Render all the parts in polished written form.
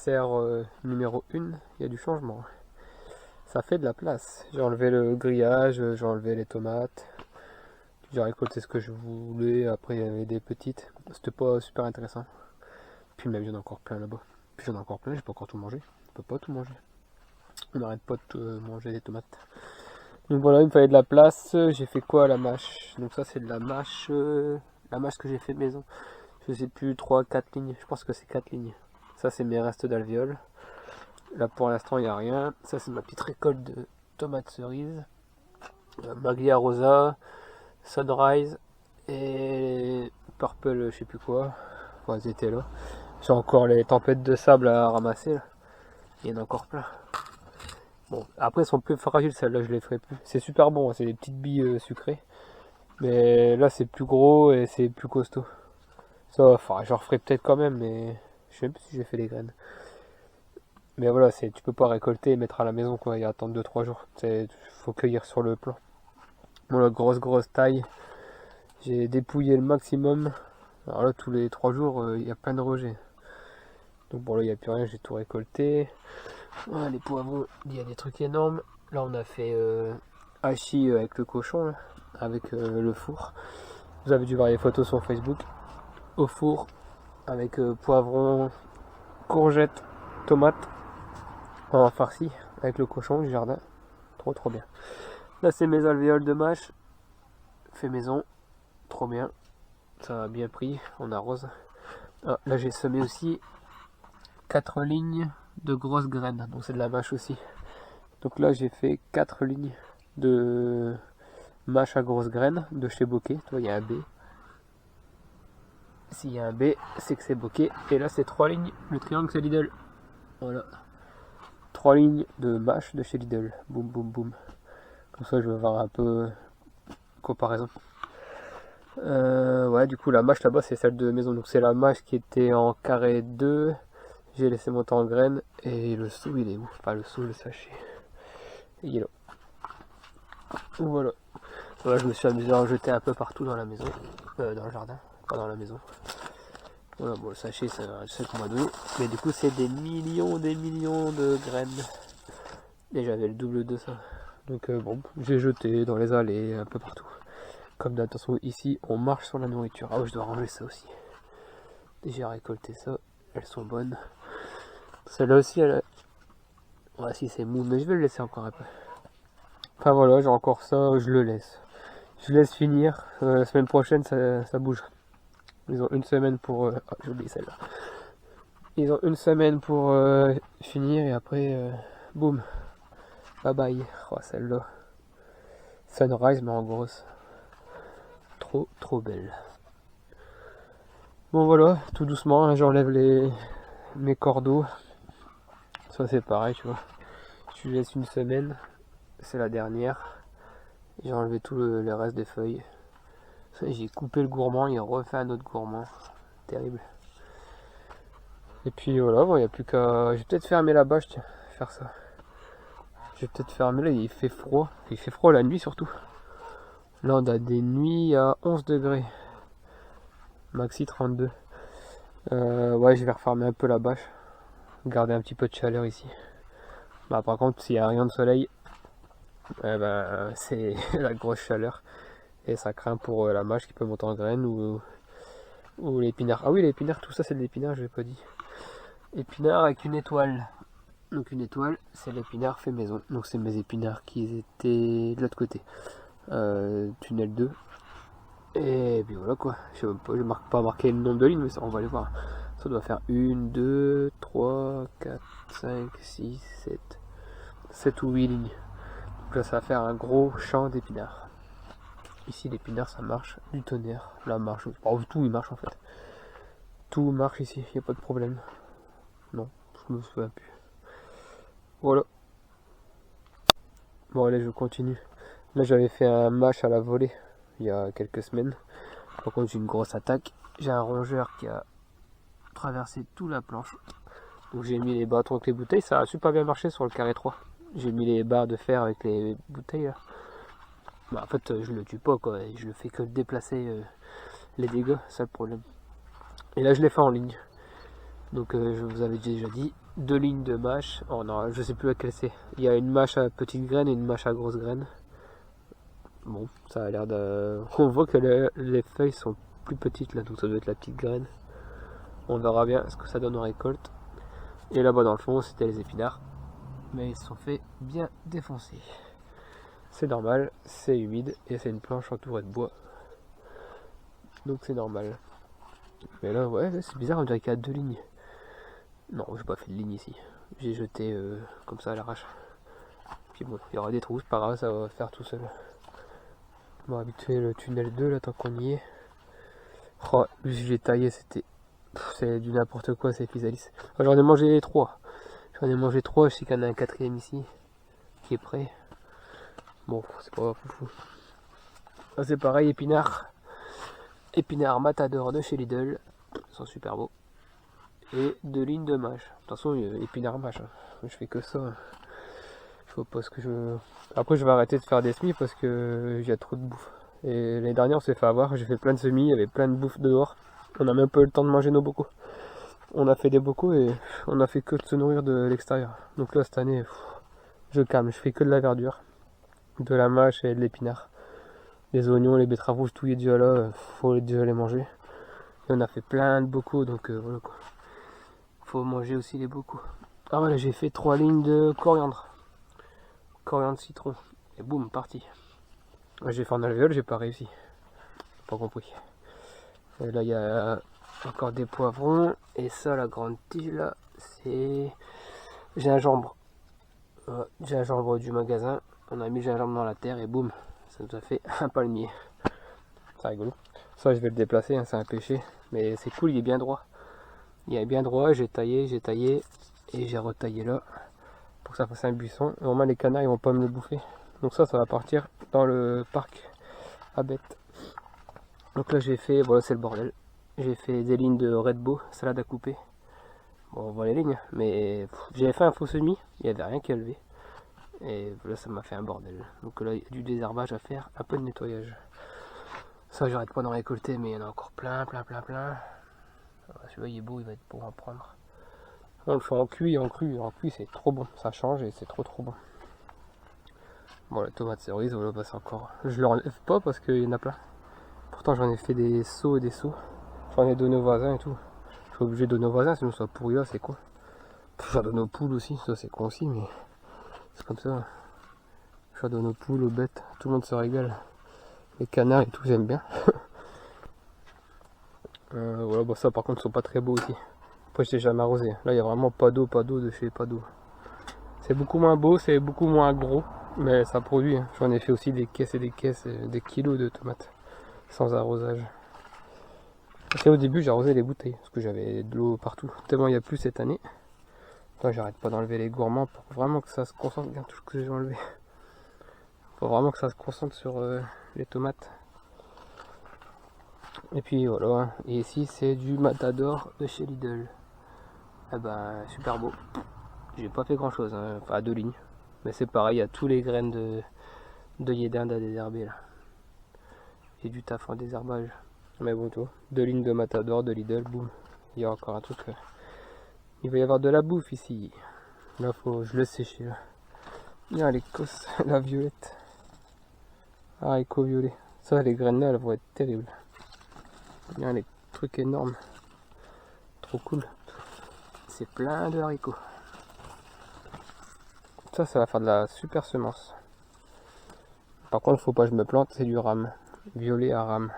serre numéro 1, il y a du changement. Ça fait de la place. J'ai enlevé le grillage, j'ai enlevé les tomates. J'ai récolté ce que je voulais. Après, il y avait des petites. C'était pas super intéressant. Puis même, il y en a encore plein là-bas. Puis j'en ai encore plein, j'ai pas encore tout mangé. On peut pas tout manger. On n'arrête pas de manger des tomates. Donc voilà, il me fallait de la place. J'ai fait quoi à la mâche? Donc ça, c'est de la mâche que j'ai fait maison. Je sais plus, 3, 4 lignes. Je pense que c'est 4 lignes. Ça, c'est mes restes d'alvéoles. Là, pour l'instant, il n'y a rien. Ça, c'est ma petite récolte de tomates cerises. Maglia Rosa, Sunrise et Purple, je sais plus quoi. Enfin, elles étaient là. J'ai encore les tempêtes de sable à ramasser. Là. Il y en a encore plein. Bon, après, elles sont plus fragiles, celles-là, je les ferai plus. C'est super bon, hein, c'est des petites billes sucrées. Mais là, c'est plus gros et c'est plus costaud. Ça, enfin, j'en referai peut-être quand même, mais je sais même plus si j'ai fait les graines. Mais voilà, tu peux pas récolter et mettre à la maison, quoi, et attendre 2-3 jours. Faut cueillir sur le plan. Voilà, grosse taille. J'ai dépouillé le maximum. Alors là, tous les 3 jours, il y a plein de rejets. Donc bon, là, il n'y a plus rien, j'ai tout récolté. Voilà, les poivrons, il y a des trucs énormes. Là, on a fait hachis avec le cochon, là, avec le four. Vous avez dû voir les photos sur Facebook. Au four, avec poivrons, courgettes, tomates, en farci, avec le cochon du jardin. Trop bien. Là, c'est mes alvéoles de mâche. Fait maison. Trop bien. Ça a bien pris. On arrose. Ah, là, j'ai semé aussi 4 lignes de grosses graines. Donc, c'est de la mâche aussi. Donc là, j'ai fait 4 lignes de mâche à grosses graines de chez Bokeh. Tu vois, il y a un B. S'il y a un B, c'est que c'est Bokeh. Et là, c'est 3 lignes. Le triangle, c'est Lidl. Voilà. 3 lignes de mâche de chez Lidl. Boum. Comme ça, je vais voir un peu comparaison. Ouais, du coup, la mâche là-bas, c'est celle de maison. Donc, c'est la mâche qui était en carré 2. J'ai laissé monter en graines. Et le sou, il est où? Enfin, le sou, le sachet. Il est là. Voilà. Voilà, je me suis amusé à en jeter un peu partout dans la maison. Dans le jardin. Pas dans la maison. Voilà, bon, le sachet, c'est celle qu'on m'a donné. Mais du coup, c'est des millions de graines. Et j'avais le double de ça. Donc, bon, j'ai jeté dans les allées, un peu partout. Comme d'attention, ici, on marche sur la nourriture. Ah, je dois ranger ça aussi. J'ai récolté ça. Elles sont bonnes. Celle-là aussi, elle. Ouais, si c'est mou, mais je vais le laisser encore un peu. Enfin voilà, j'ai encore ça, je le laisse. Je laisse finir. La semaine prochaine, ça bouge. Ils ont une semaine pour. Ah, j'ai oublié celle-là. Ils ont une semaine pour finir et après, boum. Bye bye. Oh, celle-là. Sunrise, mais en grosse. Trop belle. Bon voilà, tout doucement, hein, j'enlève mes cordeaux. Ça c'est pareil, tu vois. Je lui laisse une semaine. C'est la dernière. J'ai enlevé tout le reste des feuilles. J'ai coupé le gourmand, il a refait un autre gourmand. Terrible. Et puis voilà, bon, il n'y a plus qu'à. Je vais peut-être fermer la bâche, tiens, faire ça. Je vais peut-être fermer là, il fait froid. Il fait froid la nuit surtout. Là on a des nuits à 11 degrés. Maxi 32. Ouais, je vais refermer un peu la bâche. Garder un petit peu de chaleur ici. Bah, par contre, s'il n'y a rien de soleil, c'est la grosse chaleur. Et ça craint pour la mâche qui peut monter en graines ou l'épinard. Ah oui, l'épinard, tout ça c'est de l'épinard, je l'ai pas dit. Épinard avec une étoile. Donc une étoile, c'est l'épinard fait maison. Donc c'est mes épinards qui étaient de l'autre côté. Tunnel 2. Et puis voilà quoi. Je sais même pas, je pas marqué le nombre de lignes, mais ça, on va aller voir. Ça doit faire 1, 2, 3, 4, 5, 6, 7. 7 ou 8 lignes. Donc là ça va faire un gros champ d'épinards. Ici l'épinard ça marche du tonnerre. Là marche. Oh, tout il marche en fait. Tout marche ici, il n'y a pas de problème. Non, je me souviens plus. Voilà. Bon allez, je continue. Là j'avais fait un match à la volée il y a quelques semaines. Par contre j'ai une grosse attaque. J'ai un rongeur qui a traversé toute la planche. Donc j'ai mis les bâtons avec les bouteilles. Ça a super bien marché sur le carré 3. J'ai mis les barres de fer avec les bouteilles là. Bah, en fait je le tue pas quoi. Je le fais que déplacer les dégâts. C'est ça le problème. Et là je l'ai fait en ligne. Donc je vous avais déjà dit. 2 lignes de mâche. Oh non, je sais plus laquelle c'est. Il y a une mâche à petite graine et une mâche à grosse graine. Bon, ça a l'air de... On voit que les feuilles sont plus petites là, donc ça doit être la petite graine. On verra bien ce que ça donne en récolte. Et là-bas dans le fond, c'était les épinards. Mais ils se sont fait bien défoncer. C'est normal, c'est humide et c'est une planche entourée de bois. Donc c'est normal. Mais là, ouais, c'est bizarre, on dirait qu'il y a 2 lignes. Non, j'ai pas fait de ligne ici. J'ai jeté comme ça à l'arrache. Puis bon, il y aura des trous, c'est pas grave, ça va faire tout seul. On va habituer le tunnel 2 là tant qu'on y est. Oh, j'ai taillé, c'est du n'importe quoi ces physalis. J'en ai mangé 3. J'en ai mangé 3, je sais qu'il y en a un 4ème ici qui est prêt. Bon, c'est pas fou. Là c'est pareil, épinards. Épinards Matador de chez Lidl. Ils sont super beaux. Et 2 lignes de mâche. De toute façon, épinards mâche. Hein. Je fais que ça. Je vois pas ce que je... Après je vais arrêter de faire des semis parce que j'ai trop de bouffe. Et l'année dernière on s'est fait avoir, j'ai fait plein de semis, il y avait plein de bouffe dehors. On a même pas eu le temps de manger nos bocaux. On a fait des bocaux et on a fait que de se nourrir de l'extérieur. Donc là cette année, je calme, je fais que de la verdure. De la mâche et de l'épinard. Les oignons, les betteraves rouges, tout est déjà là, faut déjà les manger. Et on a fait plein de bocaux, donc voilà quoi. Faut manger aussi les bocaux. Ah voilà, j'ai fait 3 lignes de coriandre. Coriandre citron. Et boum, parti. J'ai fait en alvéole, j'ai pas réussi. Pas compris. Et là, il y a encore des poivrons. Et ça, la grande tige là, c'est gingembre. Gingembre du magasin. On a mis le gingembre dans la terre et boum, ça nous a fait un palmier. C'est rigolo. Ça, je vais le déplacer, hein, c'est un péché. Mais c'est cool, il est bien droit. Il est bien droit, j'ai taillé et j'ai retaillé là pour que ça fasse un buisson. Normalement, les canards ils vont pas me le bouffer. Donc ça va partir dans le parc à bêtes. Donc là, j'ai fait, voilà, c'est le bordel. J'ai fait des lignes de Red Bull, salade à couper. Bon, on voit les lignes, mais j'avais fait un faux semis, il n'y avait rien qui a levé. Et là, ça m'a fait un bordel. Donc là, il y a du désherbage à faire, un peu de nettoyage. Ça, j'arrête pas d'en récolter, mais il y en a encore plein. Celui-là, il est beau, il va être beau à prendre. On le fait en cuit et en cru. En cuit, c'est trop bon. Ça change et c'est trop bon. Bon, la tomate cerise, voilà, bah, c'est encore... Je l'enlève pas parce qu'il y en a plein. Pourtant, j'en ai fait des seaux et des seaux. J'en ai donné aux voisins et tout. Je suis obligé de donner aux voisins, sinon ça pourrit là, c'est quoi. J'en donne aux poules aussi, ça c'est con aussi, mais c'est comme ça. J'en donne aux poules, aux bêtes, tout le monde se régale. Les canards et tout, j'aime bien. Voilà, bah ça par contre, ils sont pas très beaux aussi. Après, je l'ai jamais arrosé. Là, il y a vraiment pas d'eau de chez pas d'eau. C'est beaucoup moins beau, c'est beaucoup moins gros, mais ça produit. Hein. J'en ai fait aussi des caisses et des caisses, des kilos de tomates sans arrosage. Et au début, j'ai arrosé les bouteilles parce que j'avais de l'eau partout. Tellement il n'y a plus cette année. Là, j'arrête pas d'enlever les gourmands pour vraiment que ça se concentre. Regarde tout ce que j'ai enlevé. Faut vraiment que ça se concentre sur les tomates. Et puis voilà. Et ici, c'est du Matador de chez Lidl. Eh ben, super beau. J'ai pas fait grand chose, hein. Enfin 2 lignes. Mais c'est pareil, il y a tous les graines de d'Inde à désherber là. J'ai du taf en désherbage. Mais bon, toi, 2 lignes de Matador, de Lidl, boum. Il y a encore un truc. Il va y avoir de la bouffe ici. Là, je laisse sécher là. Il y a l'Écosse, la violette. Haricots violets. Ça, les graines là, elles vont être terribles. Il y a les trucs énormes. Trop cool. C'est plein de haricots. Ça va faire de la super semence. Par contre, faut pas que je me plante, c'est du rame. Violet à rame.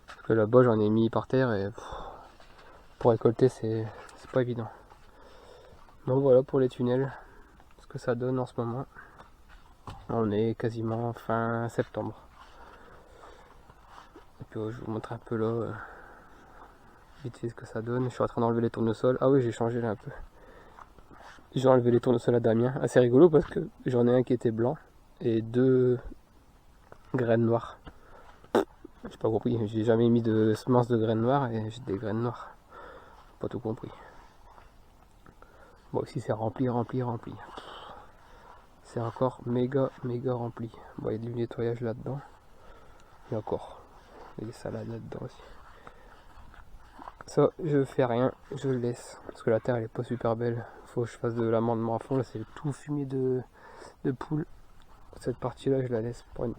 Parce que là-bas, j'en ai mis par terre et pour récolter, c'est pas évident. Donc voilà pour les tunnels. Ce que ça donne en ce moment. On est quasiment fin septembre. Et puis je vous montre un peu là. Vite fait ce que ça donne. Je suis en train d'enlever les tournesols. Ah oui, j'ai changé là un peu. J'ai enlevé les tournesols à Damien. Assez rigolo parce que j'en ai un qui était blanc et 2 graines noires. J'ai pas compris. J'ai jamais mis de semences de graines noires et j'ai des graines noires. Pas tout compris. Bon, ici c'est rempli. C'est encore méga rempli. Bon, il y a du nettoyage là-dedans. Et encore. Il y a des salades là-dedans aussi. Ça, je fais rien, je le laisse. Parce que la terre elle est pas super belle. Faut que je fasse de l'amendement à fond. Là, c'est tout fumé de poule. Cette partie-là, je la laisse pour une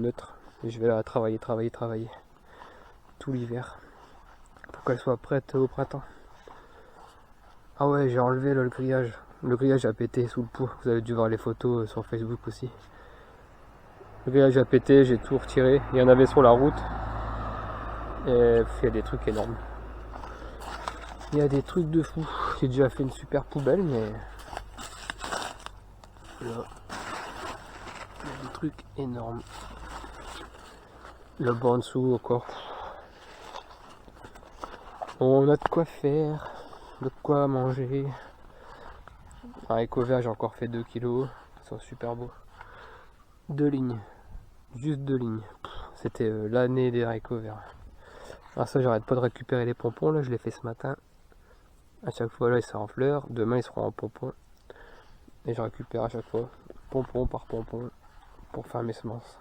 neutre. Et je vais la travailler tout l'hiver. Pour qu'elle soit prête au printemps. Ah ouais, j'ai enlevé là, le grillage. Le grillage a pété sous le pot. Vous avez dû voir les photos sur Facebook aussi. Le grillage a pété, j'ai tout retiré. Il y en avait sur la route. Et il y a des trucs énormes. Il y a des trucs de fou. J'ai déjà fait une super poubelle, mais là, il y a des trucs énormes. Là-bas en dessous encore. On a de quoi faire, de quoi manger. Haricots verts, j'ai encore fait 2 kilos. Ils sont super beaux. 2 lignes. Juste 2 lignes. C'était l'année des haricots verts. Alors ça, j'arrête pas de récupérer les pompons. Là, je l'ai fait ce matin. À chaque fois, là, ils sont en fleurs. Demain, ils seront en pompons. Et je récupère à chaque fois, pompon par pompon, pour faire mes semences.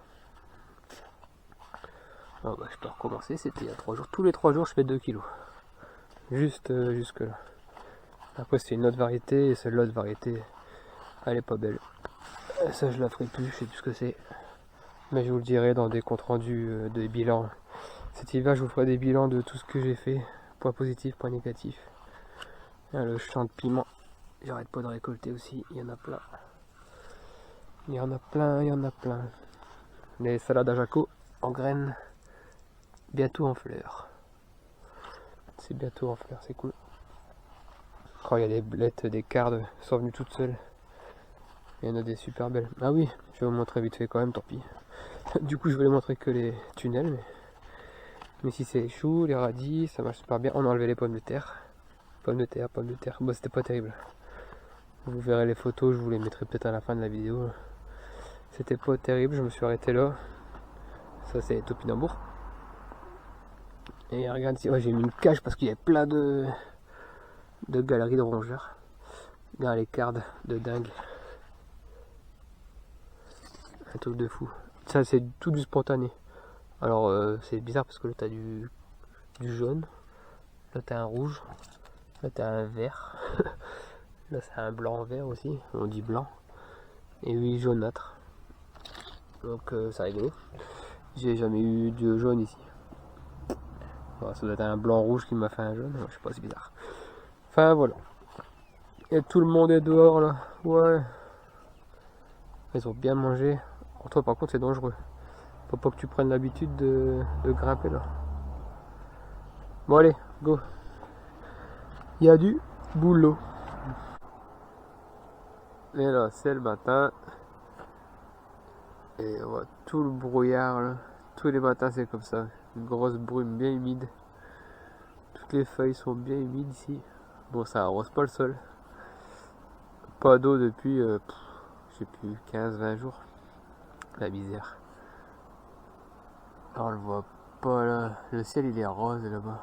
Ah bah, je peux recommencer. C'était il y a 3 jours. Tous les 3 jours, je fais 2 kilos. Juste jusque là. Après, c'est une autre variété. Et celle-là, de variété, elle est pas belle. Ça, je la ferai plus. Je sais plus ce que c'est. Mais je vous le dirai dans des comptes rendus des bilans. Cet hiver, je vous ferai des bilans de tout ce que j'ai fait. Point positif, point négatif. Le champ de piment, j'arrête pas de récolter aussi. Il y en a plein. Il y en a plein, il y en a plein. Les salades à jaco en graines. Bientôt en fleurs. C'est bientôt en fleurs, c'est cool. Oh, il y a des blettes, des cardes sont venues toutes seules. Il y en a des super belles. Ah oui, je vais vous montrer vite fait quand même, tant pis. Du coup, je vais vous montrer que les tunnels. Mais si c'est les choux, les radis, ça marche super bien. On a enlevé les pommes de terre. Pommes de terre. Bon, c'était pas terrible. Vous verrez les photos, je vous les mettrai peut-être à la fin de la vidéo. C'était pas terrible, je me suis arrêté là. Ça, c'est topinambour. Et regarde ici, ouais, j'ai mis une cage parce qu'il y avait plein de galeries de rongeurs. Regarde les cardes de dingue. Un truc de fou. Ça, c'est tout du spontané. Alors, c'est bizarre parce que là, t'as du jaune. Là, t'as un rouge. Là, t'as un vert. Là, c'est un blanc-vert aussi. On dit blanc. Et oui, jaunâtre. Donc, c'est rigolo. J'ai jamais eu de jaune ici. Bon, ça doit être un blanc-rouge qui m'a fait un jaune. Je sais pas, c'est bizarre. Enfin, voilà. Et tout le monde est dehors, là. Ouais. Ils ont bien mangé. Pour toi, par contre, c'est dangereux. Faut pas que tu prennes l'habitude de grimper, là. Bon, allez, go. Il y a du boulot. Et là, c'est le matin. Et on voit tout le brouillard, là. Tous les matins, c'est comme ça. Une grosse brume bien humide. Toutes les feuilles sont bien humides ici. Bon, ça arrose pas le sol. Pas d'eau depuis, je sais plus, 15-20 jours. La misère. On le voit pas là. Le ciel, il est rose là-bas.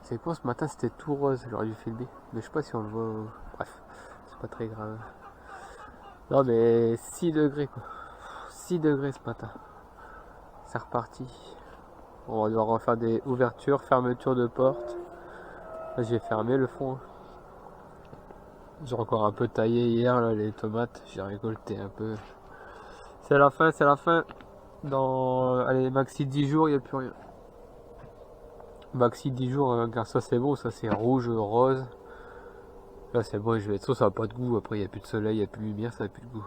C'est quoi ce matin, c'était tout rose. J'aurais dû filmer. Mais je sais pas si on le voit. Bref, c'est pas très grave. Non, mais 6 degrés quoi. 6 degrés ce matin. C'est reparti. On va devoir refaire des ouvertures, fermetures de portes. Là, j'ai fermé le fond. J'ai encore un peu taillé hier là, les tomates. J'ai récolté un peu. C'est la fin, c'est la fin. Dans allez, maxi 10 jours, il n'y a plus rien. Maxi 10 jours, regarde, ça c'est bon, ça c'est rouge, rose. Là c'est bon, je vais être sûr, ça n'a pas de goût. Après, il n'y a plus de soleil, il n'y a plus de lumière, ça n'a plus de goût.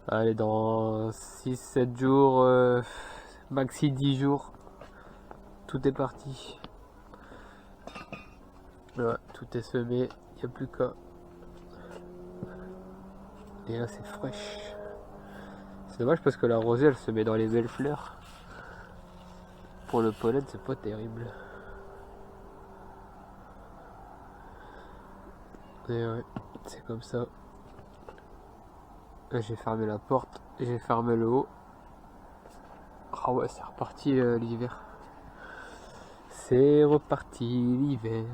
Allez, dans 6-7 jours, maxi 10 jours, tout est parti. Là, tout est semé, il n'y a plus qu'à. Et là, c'est fraîche. C'est dommage parce que la rosée, elle se met dans les belles fleurs. Pour le pollen, c'est pas terrible. Et ouais, c'est comme ça. Là, j'ai fermé la porte, j'ai fermé le haut. Ah ouais, c'est reparti l'hiver. C'est reparti l'hiver.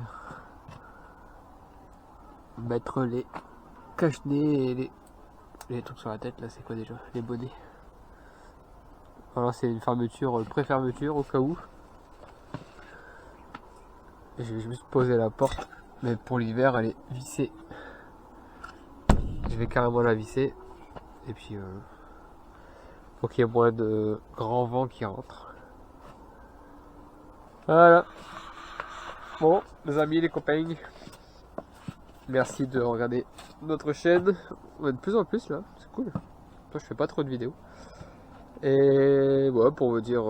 Mettre les cache-nez et les trucs sur la tête, là, c'est quoi déjà? Les bonnets. Voilà, c'est une fermeture, pré-fermeture au cas où. Et je vais juste poser la porte. Mais pour l'hiver, elle est vissée. Je vais carrément la visser. Et puis, faut qu'il y ait moins de grand vent qui rentre. Voilà. Bon, les amis, les copains. Merci de regarder notre chaîne. On est de plus en plus là, c'est cool. Toi, je fais pas trop de vidéos. Et voilà, pour vous dire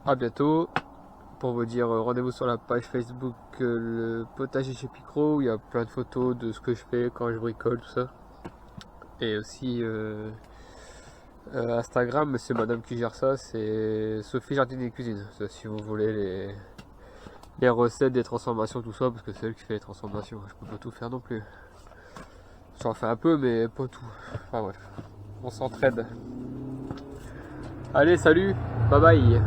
à bientôt. Pour vous dire rendez-vous sur la page Facebook le potager chez Picro, où il y a plein de photos de ce que je fais quand je bricole, tout ça. Et aussi Instagram, c'est madame qui gère ça, c'est Sophie Jardinier Cuisine. Ça, si vous voulez les recettes, des transformations, tout ça, parce que c'est elle qui fait les transformations. Je peux pas tout faire non plus. J'en fais un peu, mais pas tout. Enfin bref, on s'entraide. Allez, salut, bye bye.